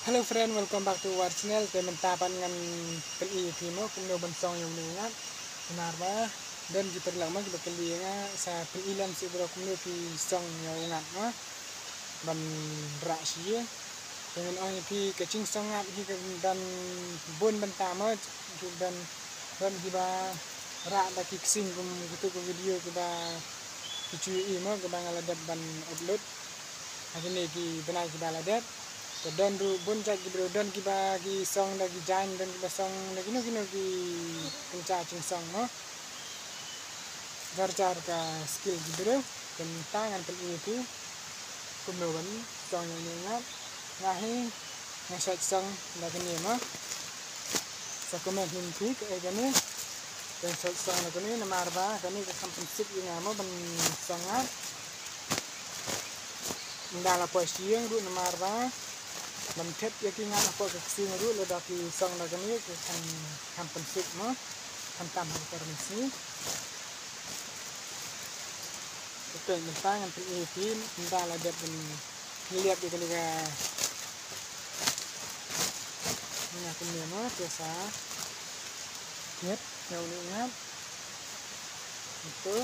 Hello friend, welcome back to our channel. Teman-teman dengan peli timo kumno bensong yang mengingat benar ba dan kita lama kita kelinya sa pelilan si bro kumno ki song yang ingat ma ban rasia dengan orang pi kecing song ngap hi dan bon bentama dan kita ra da ki sing kum gitu ke video kita kicui mo ke bangaladesh ban upload hari ki benar kita ladet dan du bon cak gibro dan kiba ki song lagi jain dan kiba song lagi no ki pencacing song no jar ka skill gibro dan tangan pel itu kumnoban song yang ingat ngahi ngasat song lagi ni ma sa komen hinti ke gani dan song lagi ni namar ba kani ka sampensip yang mo ban songat ndala posieng du namar ba mình thép cái ngan apa ke sing ru lo da ki song da kani ke kan pensip mo kan tam ha permisi oke mentang kan pin ndala det ben lihat di kali ga ini aku mo biasa lihat yang ingat itu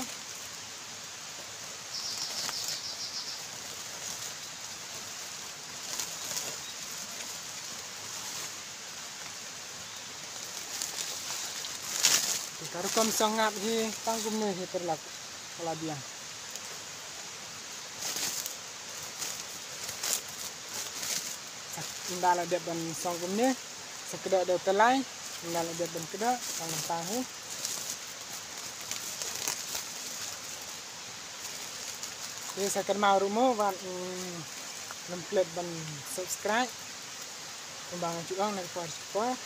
Kalau kom sangat hi tanggung ni hi terlaku kalau dia. Indala dia ban sangkum ni sekedar ada telai indala dia ban kedok kalau tahu. Jadi saya akan mau rumah ban lemplet ban subscribe kembangan juga nak kuat.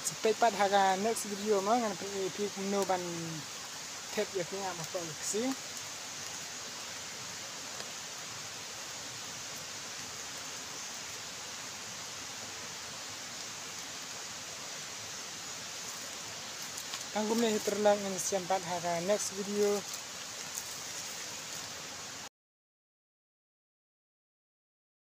Sampai pada next video mo ngan pi kumno ban tep ya kinga ma ko si kangum ni terlang ngan sampai pada next video